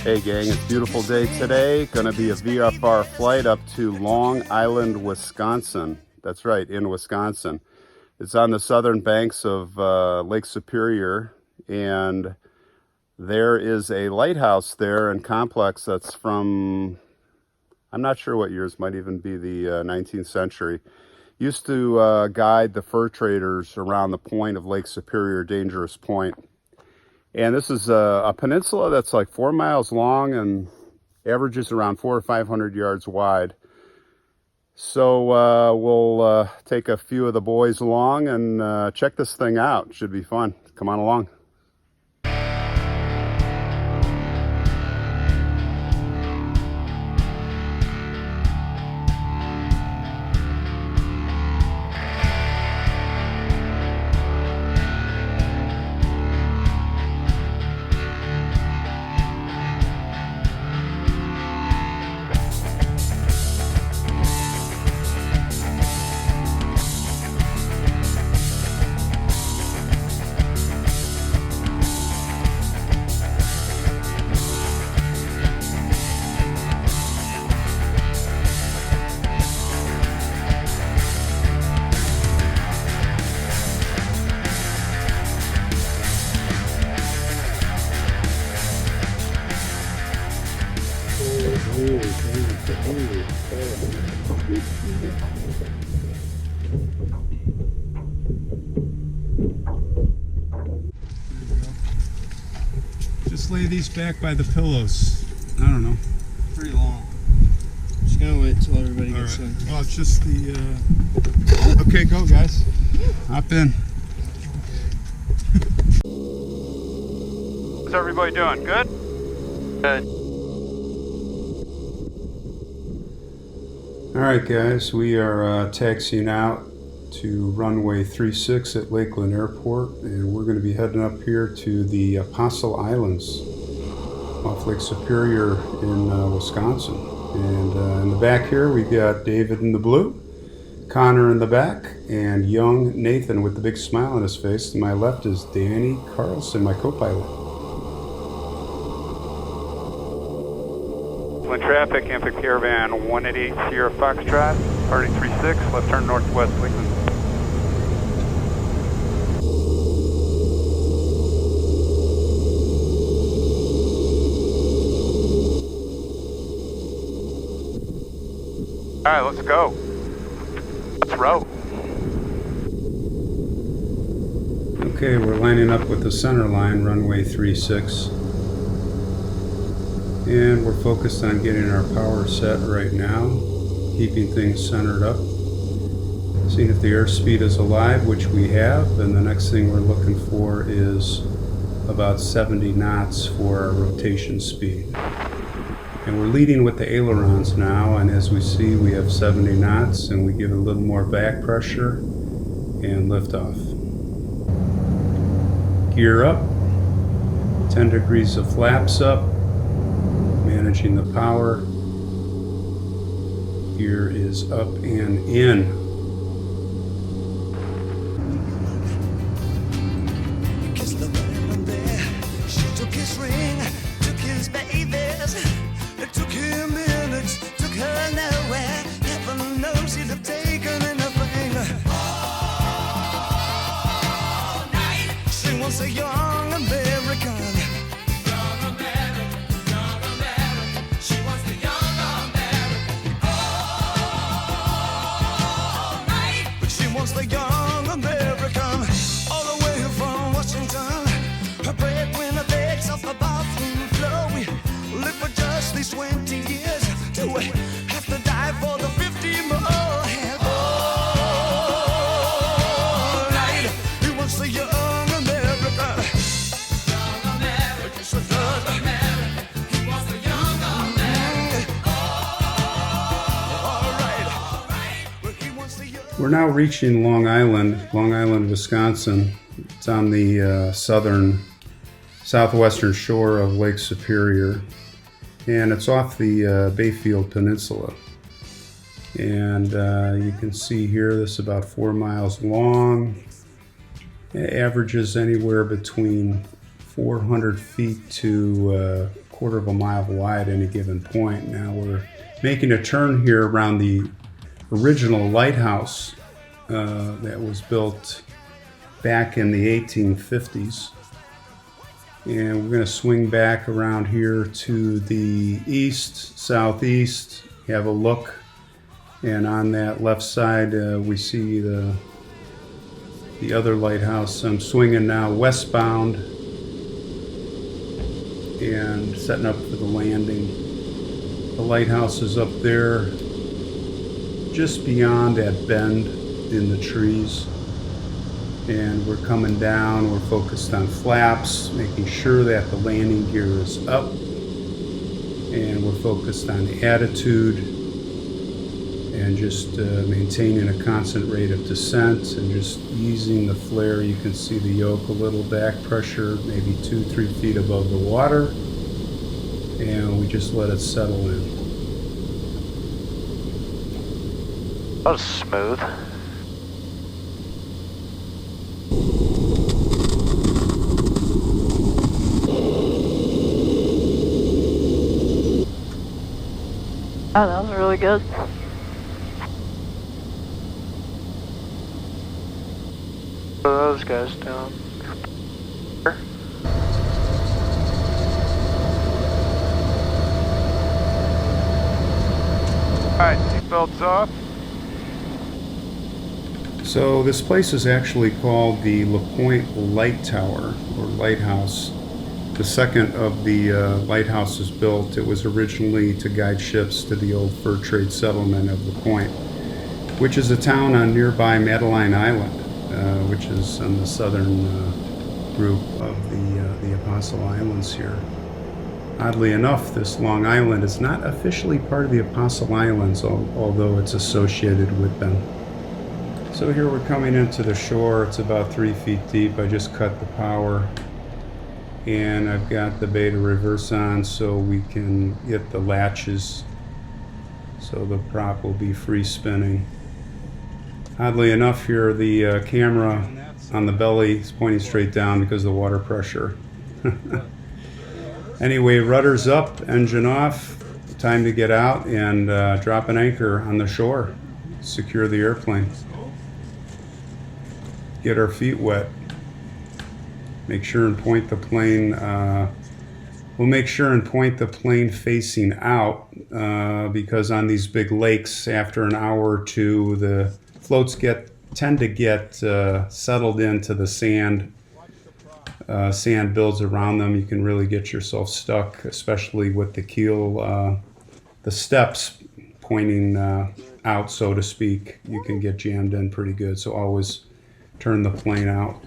Hey gang, it's a beautiful day today. Gonna be a VFR flight up to Long Island, Wisconsin. That's right, in Wisconsin. It's on the southern banks of Lake Superior, and there is a lighthouse there and complex that's from, I'm not sure what years, might even be the 19th century. Used to guide the fur traders around the point of Lake Superior, Dangerous Point. And this is a peninsula that's like 4 miles long and averages around 400 or 500 yards wide. So we'll take a few of the boys along and check this thing out. Should be fun. Come on along. Just lay these back by the pillows. I don't know. Pretty long. Just gonna wait till everybody gets in. Well, it's just the. Okay, go guys. Hop in. How's everybody doing? Good? Good. All right, guys. We are taxiing out to runway 36 at Lakeland Airport, and we're going to be heading up here to the Apostle Islands off Lake Superior in Wisconsin. And in the back here we've got David in the blue, Connor in the back, and young Nathan with the big smile on his face. To my left is Danny Carlson, my co-pilot. Traffic, Amphibian Caravan 188 Sierra Foxtrot, party 36, left turn northwest Lakeland. All right, let's go. Let's row. Okay, we're lining up with the center line, runway 36. And we're focused on getting our power set right now, keeping things centered up. Seeing if the airspeed is alive, which we have, and the next thing we're looking for is about 70 knots for our rotation speed. And we're leading with the ailerons now, and as we see, we have 70 knots, and we give it a little more back pressure and lift off. Gear up, 10 degrees of flaps up, managing the power. Gear is up and in. A young American. She wants the young American. All night. But she wants the young American. All the way from Washington. Her breadwinner begs off the bathroom floor. We live for just these 20 years. Do we have to die for the 50 more? And all night. He wants the young We're now reaching Long Island, Wisconsin. It's on the southwestern shore of Lake Superior, and it's off the Bayfield Peninsula. And you can see here, this is about 4 miles long. It averages anywhere between 400 feet to quarter of a mile wide at any given point. Now we're making a turn here around the original lighthouse that was built back in the 1850s. And we're going to swing back around here to the east, southeast, have a look. And on that left side, we see the other lighthouse. I'm swinging now westbound and setting up for the landing. The lighthouse is up there just beyond that bend in the trees. And we're coming down, we're focused on flaps, making sure that the landing gear is up. And we're focused on the attitude and just maintaining a constant rate of descent and just easing the flare. You can see the yoke a little back pressure, maybe 2-3 feet above the water. And we just let it settle in. That was smooth. Oh, that was really good. What are those guys doing? Alright, seatbelts off. So this place is actually called the LaPointe Light Tower, or Lighthouse. The second of the lighthouses built. It was originally to guide ships to the old fur trade settlement of LaPointe, which is a town on nearby Madeline Island, which is on the southern group of the Apostle Islands here. Oddly enough, this Long Island is not officially part of the Apostle Islands, although it's associated with them. So here we're coming into the shore. It's about 3 feet deep. I just cut the power. And I've got the beta reverse on so we can get the latches so the prop will be free spinning. Oddly enough here, the camera on the belly is pointing straight down because of the water pressure. Anyway, rudder's up, engine off, time to get out and drop an anchor on the shore, secure the airplane, get our feet wet. Make sure and point the plane, we'll make sure and point the plane facing out because on these big lakes, after an hour or two, the floats tend to get settled into the sand. Sand builds around them. You can really get yourself stuck, especially with the keel, the steps pointing out, so to speak. You can get jammed in pretty good, so always turn the plane out.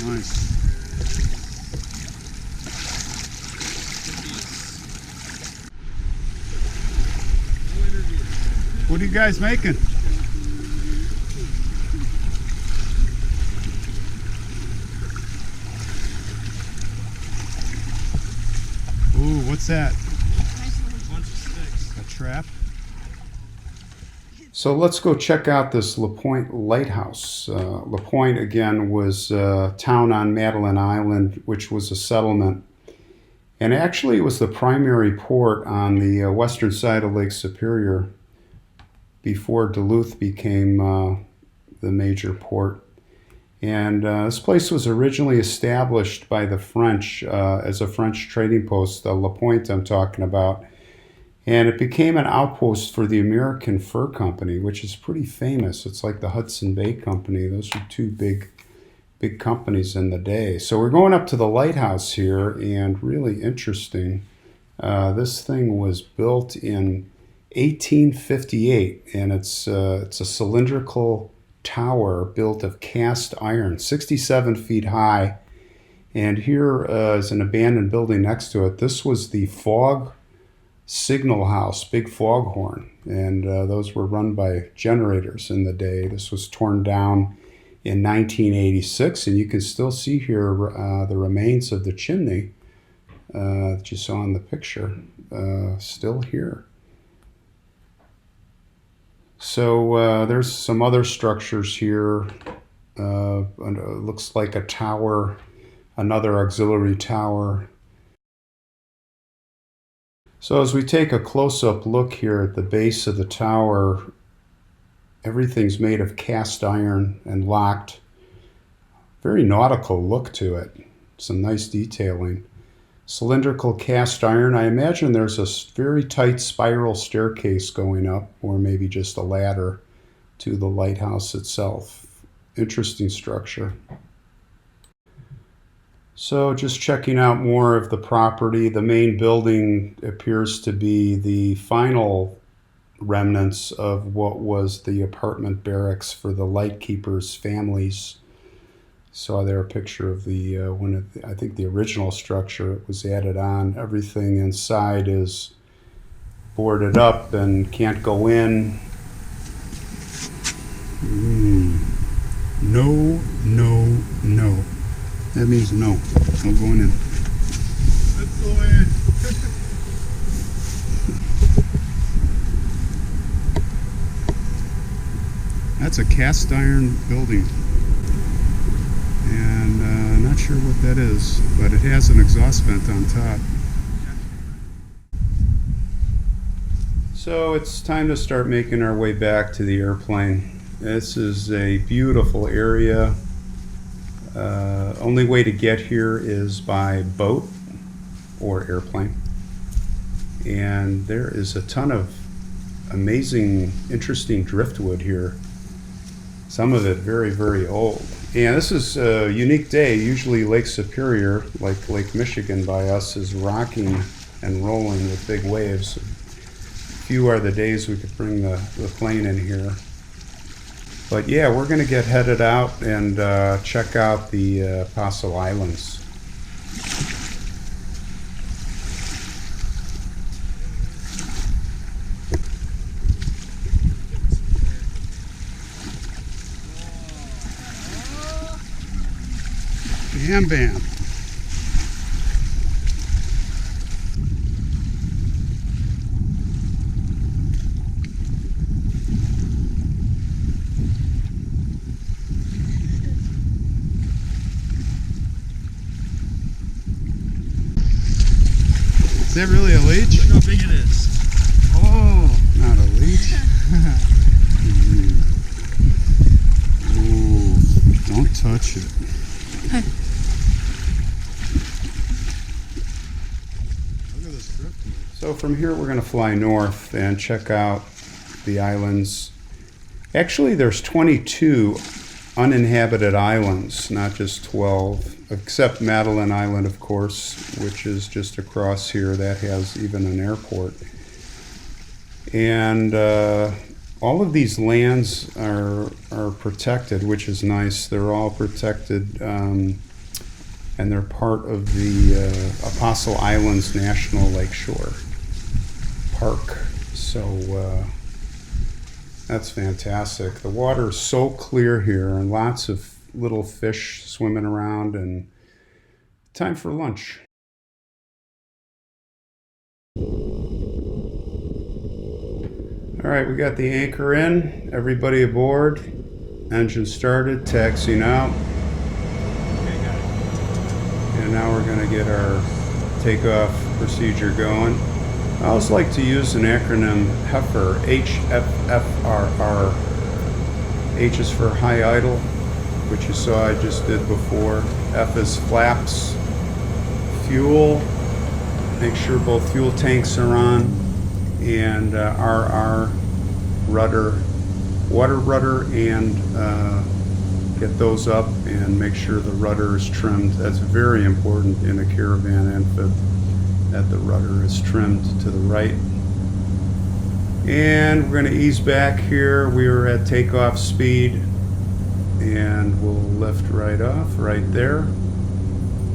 Nice. What are you guys making? Ooh, what's that? Bunch of sticks. A trap? So let's go check out this LaPointe Lighthouse. LaPointe, again, was a town on Madeline Island, which was a settlement. And actually, it was the primary port on the western side of Lake Superior before Duluth became the major port. And this place was originally established by the French as a French trading post, LaPointe I'm talking about. And it became an outpost for the American Fur Company, which is pretty famous. It's like the Hudson Bay Company. Those were two big companies in the day. So we're going up to the lighthouse here, and really interesting. This thing was built in 1858, and it's a cylindrical tower built of cast iron, 67 feet high. And here is an abandoned building next to it. This was the fog signal house, big foghorn, and those were run by generators in the day. This was torn down in 1986, and you can still see here the remains of the chimney that you saw in the picture, still here. So there's some other structures here. And it looks like a tower, another auxiliary tower. So as we take a close-up look here at the base of the tower, everything's made of cast iron and locked. Very nautical look to it. Some nice detailing. Cylindrical cast iron. I imagine there's a very tight spiral staircase going up, or maybe just a ladder to the lighthouse itself. Interesting structure. So just checking out more of the property. The main building appears to be the final remnants of what was the apartment barracks for the lightkeepers' families. Saw there a picture of the I think the original structure. It was added on. Everything inside is boarded up and can't go in. No, no, no. That means no. No going in. Let's go in. That's a cast iron building. And not sure what that is, but it has an exhaust vent on top. So it's time to start making our way back to the airplane. This is a beautiful area. Only way to get here is by boat or airplane. And there is a ton of amazing, interesting driftwood here. Some of it very, very old. And this is a unique day. Usually Lake Superior, like Lake Michigan by us, is rocking and rolling with big waves. Few are the days we could bring the plane in here. But yeah, we're going to get headed out and check out the Apostle Islands. Bam, bam. Is that really a leech? Look how big it is. Oh, not a leech. Ooh, don't touch it. Look at this driftwood. So from here we're going to fly north and check out the islands. Actually, there's 22 uninhabited islands, not just 12. Except Madeline Island, of course, which is just across here. That has even an airport. And all of these lands are protected, which is nice. They're all protected, and they're part of the Apostle Islands National Lakeshore Park. So that's fantastic. The water is so clear here, and lots of little fish swimming around, and time for lunch. All right, we got the anchor in, everybody aboard, engine started, taxiing out. And now we're gonna get our takeoff procedure going. I always like to use an acronym HFRR, H-F-F-R-R. H is for high idle, which you saw I just did before. F is flaps, fuel, make sure both fuel tanks are on, and RR, rudder, water rudder, and get those up and make sure the rudder is trimmed. That's very important in a Caravan Amphib, that the rudder is trimmed to the right. And we're going to ease back here. We are at takeoff speed. And we'll lift right off, right there.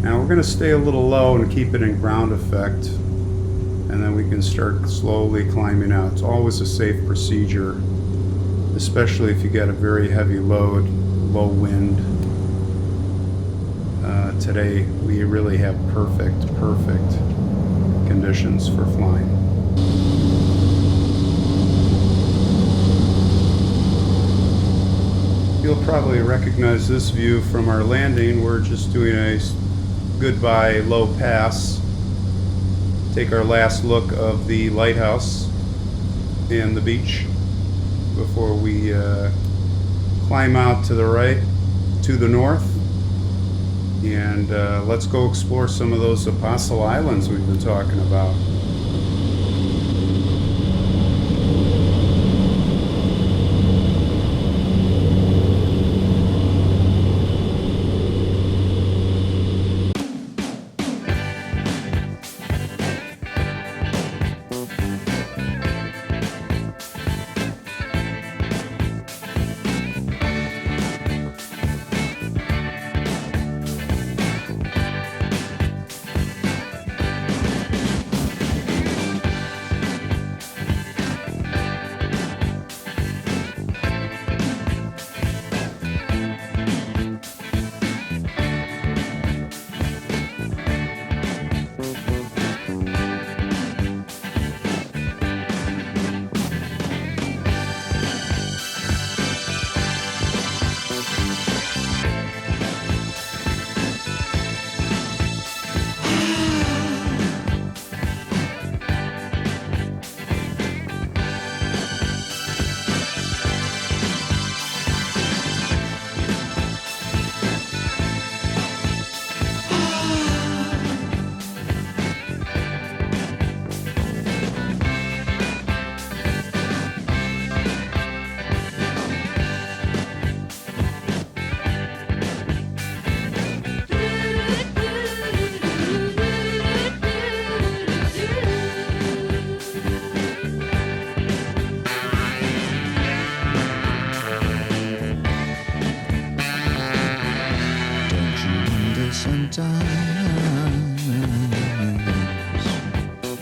Now we're going to stay a little low and keep it in ground effect, and then we can start slowly climbing out. It's always a safe procedure, especially if you get a very heavy load, low wind. today we really have perfect conditions for flying. You'll probably recognize this view from our landing. We're just doing a goodbye low pass. Take our last look of the lighthouse and the beach before we climb out to the right, to the north, and let's go explore some of those Apostle Islands we've been talking about.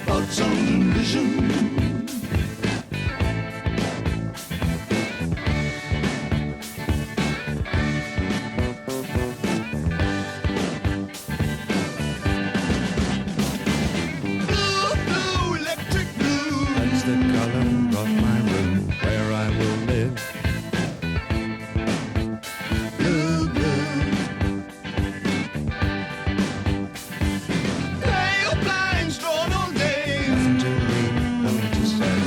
Thoughts on vision. Blue, blue, electric blue. That's the color of my room where I will live. Blue, blue. Pale blinds drawn all day. Nothing to read, nothing to say.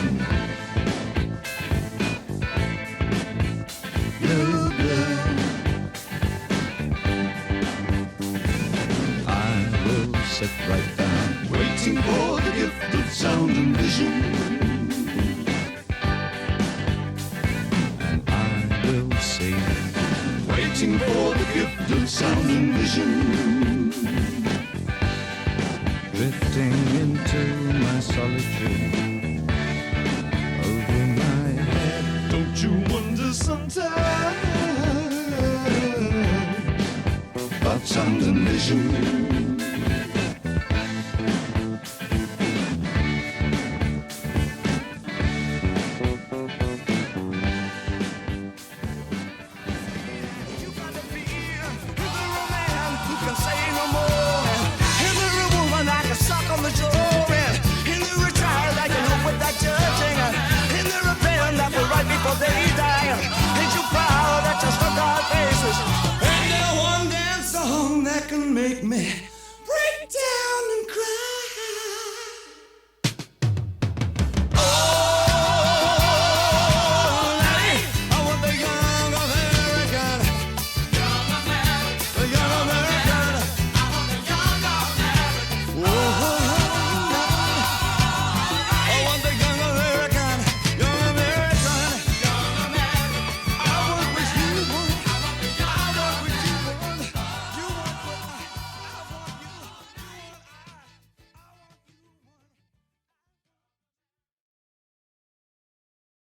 Blue, blue. I will sit right down, Waiting for the gift of sound and vision. and I will sing. Waiting for the gift of sound and vision. Drifting into my solitude. Over my head, Don't you wonder sometimes about sound and vision? You gotta be either a man who can say no more, either a woman I can suck on the jaw, either a child I can hope without judging, either a pen that will write before they die. Ain't you proud that you struck our faces? Ain't there one dance song that can make me